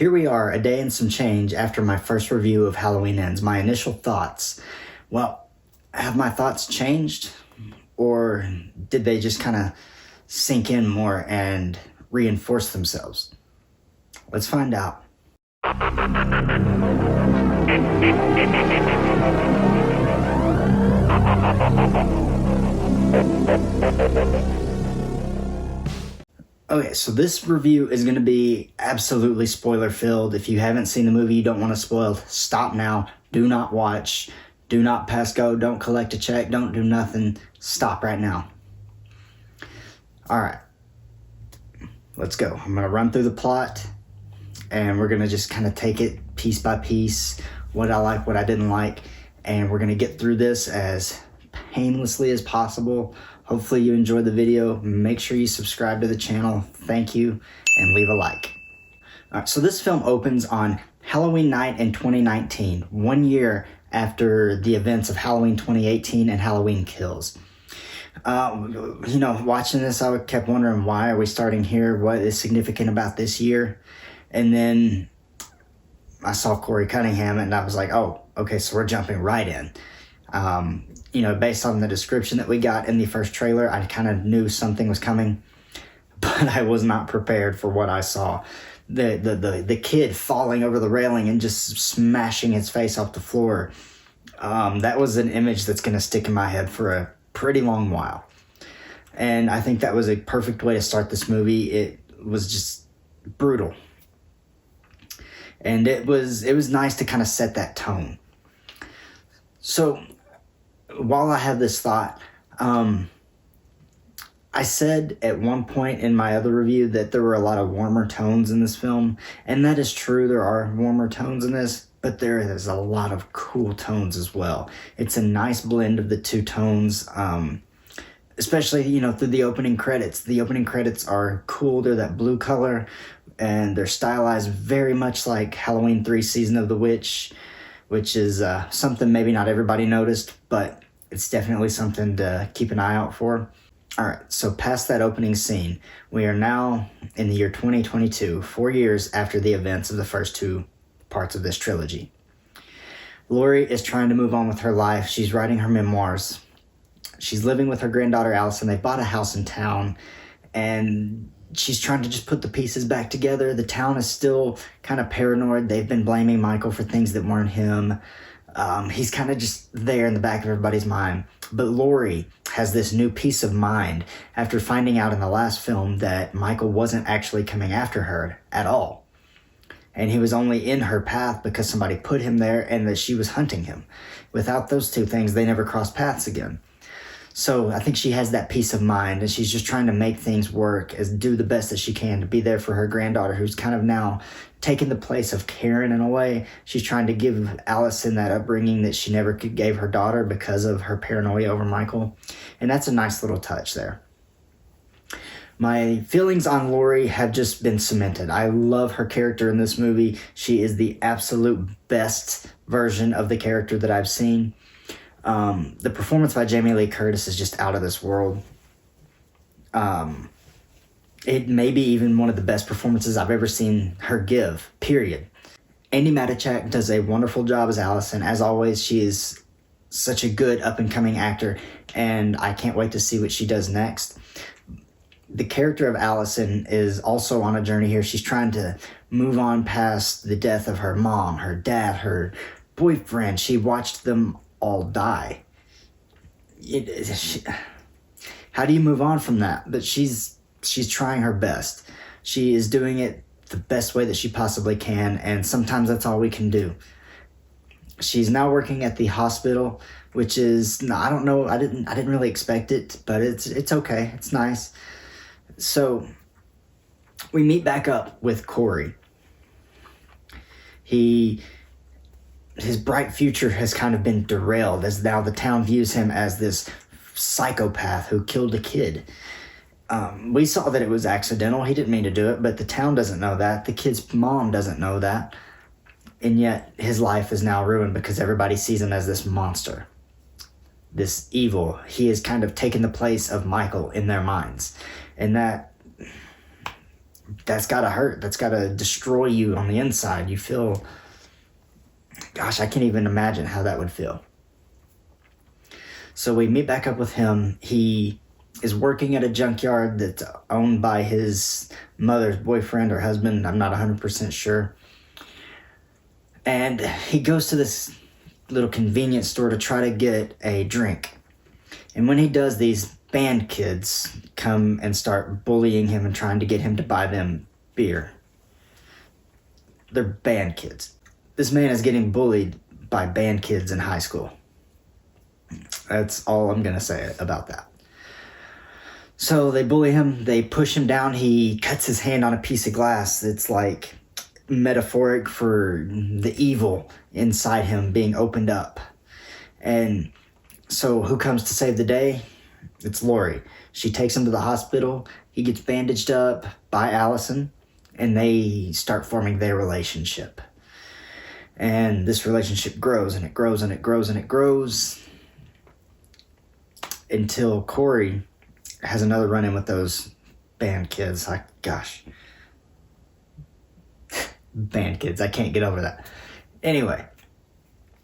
here we are, a day and some change after my first review of Halloween Ends. My initial thoughts. Well, have my thoughts changed? Or did they just kind of sink in more and reinforce themselves? Let's find out. Okay, so this review is going to be absolutely spoiler-filled. If you haven't seen the movie, you don't want to spoil, stop now. Do not watch. Do not pass go. Don't collect a check. Don't do nothing. Stop right now. All right. Let's go. I'm going to run through the plot, and we're going to just kind of take it piece by piece, what I like, what I didn't like, and we're going to get through this as painlessly as possible. Hopefully you enjoyed the video. Make sure you subscribe to the channel. Thank you, and leave a like. All right, so this film opens on Halloween night in 2019, 1 year after the events of Halloween 2018 and Halloween Kills. Watching this, I kept wondering, why are we starting here? What is significant about this year? And then I saw Corey Cunningham, and I was like, oh, okay, so we're jumping right in. Based on the description that we got in the first trailer, I kind of knew something was coming, but I was not prepared for what I saw. The kid falling over the railing and just smashing his face off the floor. That was an image that's going to stick in my head for a pretty long while. And I think that was a perfect way to start this movie. It was just brutal. And it was nice to kind of set that tone. So while I have this thought, I said at one point in my other review that there were a lot of warmer tones in this film, and that is true. There are warmer tones in this, but there is a lot of cool tones as well. It's a nice blend of the two tones, especially, through the opening credits. The opening credits are cool. They're that blue color, and they're stylized very much like Halloween 3 Season of the Witch, which is something maybe not everybody noticed, but it's definitely something to keep an eye out for. All right, so past that opening scene, we are now in the year 2022, 4 years after the events of the first two parts of this trilogy. Lori is trying to move on with her life. She's writing her memoirs. She's living with her granddaughter, Allison. They bought a house in town, and she's trying to just put the pieces back together. The town is still kind of paranoid. They've been blaming Michael for things that weren't him. He's kind of just there in the back of everybody's mind. But Lori has this new peace of mind after finding out in the last film that Michael wasn't actually coming after her at all. And he was only in her path because somebody put him there, and that she was hunting him. Without those two things, they never crossed paths again. So I think she has that peace of mind, and she's just trying to make things work, do the best that she can to be there for her granddaughter, who's kind of now taken the place of Karen in a way. She's trying to give Allison that upbringing that she never gave her daughter because of her paranoia over Michael. And that's a nice little touch there. My feelings on Lori have just been cemented. I love her character in this movie. She is the absolute best version of the character that I've seen. The performance by Jamie Lee Curtis is just out of this world. It may be even one of the best performances I've ever seen her give, period. Andi Matichak does a wonderful job as Allison. As always, she is such a good up-and-coming actor, and I can't wait to see what she does next. The character of Allison is also on a journey here. She's trying to move on past the death of her mom, her dad, her boyfriend. She watched them all die. How do you move on from that? But she's trying her best. She is doing it the best way that she possibly can, and sometimes that's all we can do. She's now working at the hospital, which is, I don't know, I didn't really expect it, but it's okay. It's nice. So we meet back up with Corey. His bright future has kind of been derailed, as now the town views him as this psychopath who killed a kid. We saw that it was accidental. He didn't mean to do it, but the town doesn't know that. The kid's mom doesn't know that. And yet his life is now ruined because everybody sees him as this monster, this evil. He has kind of taken the place of Michael in their minds. And that that's gotta hurt. That's gotta destroy you on the inside. You feel, gosh, I can't even imagine how that would feel. So we meet back up with him. He is working at a junkyard that's owned by his mother's boyfriend or husband. I'm not 100% sure. And he goes to this little convenience store to try to get a drink. And when he does, these band kids come and start bullying him and trying to get him to buy them beer. They're band kids. This man is getting bullied by band kids in high school. That's all I'm going to say about that. So they bully him. They push him down. He cuts his hand on a piece of glass. It's like metaphoric for the evil inside him being opened up. And so who comes to save the day? It's Laurie. She takes him to the hospital. He gets bandaged up by Allison, and they start forming their relationship. And this relationship grows, and it grows, and it grows, and it grows, until Corey has another run-in with those band kids. Gosh. Band kids. I can't get over that. Anyway,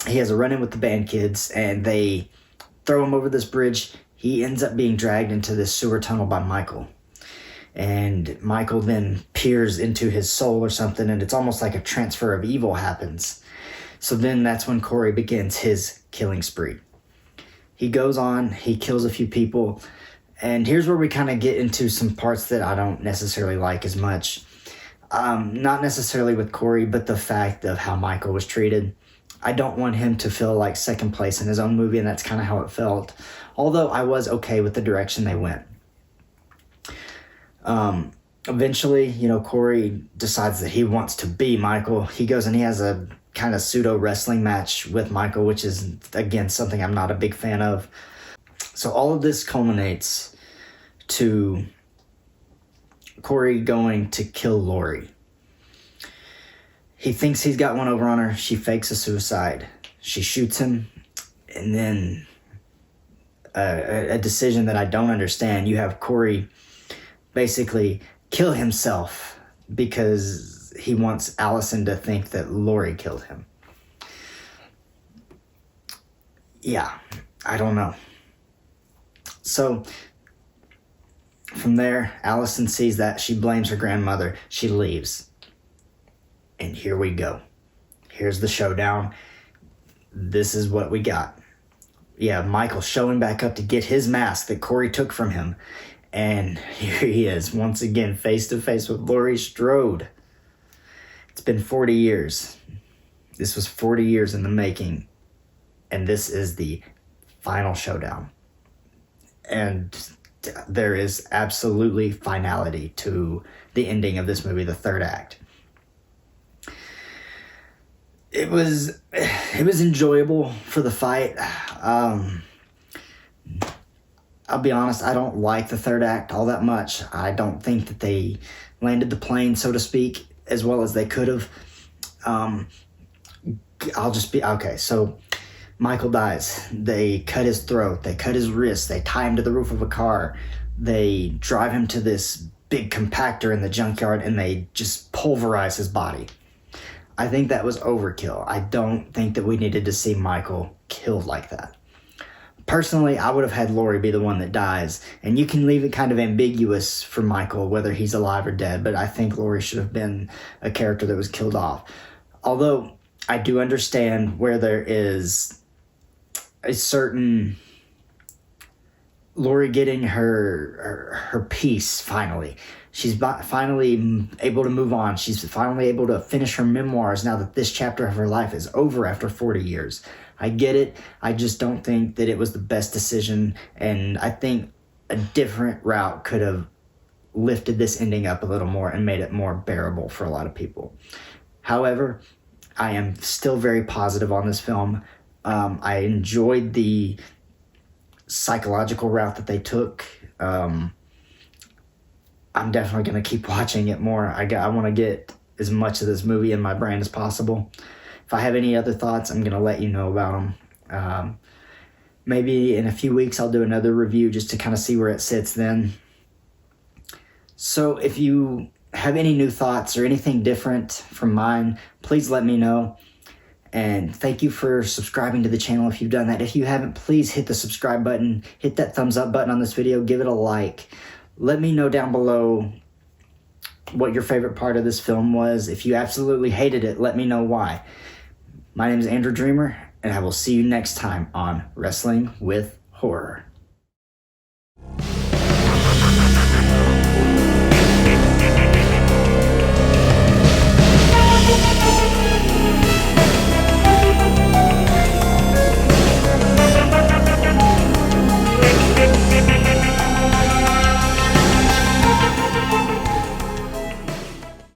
he has a run-in with the band kids, and they throw him over this bridge. He ends up being dragged into this sewer tunnel by Michael. And Michael then peers into his soul or something, and it's almost like a transfer of evil happens. So then that's when Corey begins his killing spree. He goes on, he kills a few people, and here's where we kind of get into some parts that I don't necessarily like as much. Not necessarily with Corey, but the fact of how Michael was treated. I don't want him to feel like second place in his own movie, and that's kind of how it felt. Although I was okay with the direction they went. Eventually, Corey decides that he wants to be Michael. He goes and he has a kind of pseudo wrestling match with Michael, which is, again, something I'm not a big fan of. So all of this culminates to Corey going to kill Laurie. He thinks he's got one over on her. She fakes a suicide. She shoots him, and then a decision that I don't understand. You have Corey basically kill himself because he wants Allison to think that Laurie killed him. Yeah, I don't know. So from there, Allison sees that. She blames her grandmother. She leaves. And here we go. Here's the showdown. This is what we got. Yeah, Michael showing back up to get his mask that Corey took from him. And here he is, once again, face to face with Laurie Strode. It's been 40 years. This was 40 years in the making. And this is the final showdown. And there is absolutely finality to the ending of this movie, the third act. It was enjoyable for the fight. I'll be honest, I don't like the third act all that much. I don't think that they landed the plane, so to speak, as well as they could have. Okay, so Michael dies. They cut his throat. They cut his wrist. They tie him to the roof of a car. They drive him to this big compactor in the junkyard, and they just pulverize his body. I think that was overkill. I don't think that we needed to see Michael killed like that. Personally, I would have had Laurie be the one that dies, and you can leave it kind of ambiguous for Michael, whether he's alive or dead, but I think Laurie should have been a character that was killed off. Although, I do understand where there is a certain Laurie getting her peace, finally. She's finally able to move on. She's finally able to finish her memoirs now that this chapter of her life is over after 40 years. I get it. I just don't think that it was the best decision, and I think a different route could have lifted this ending up a little more and made it more bearable for a lot of people. However, I am still very positive on this film. I enjoyed the psychological route that they took. I'm definitely going to keep watching it more. I want to get as much of this movie in my brain as possible. If I have any other thoughts, I'm going to let you know about them. Maybe in a few weeks I'll do another review just to kind of see where it sits then. So if you have any new thoughts or anything different from mine, please let me know. And thank you for subscribing to the channel if you've done that. If you haven't, please hit the subscribe button, hit that thumbs up button on this video, give it a like. Let me know down below what your favorite part of this film was. If you absolutely hated it, let me know why. My name is Andrew Dreamer, and I will see you next time on Wrestling with Horror.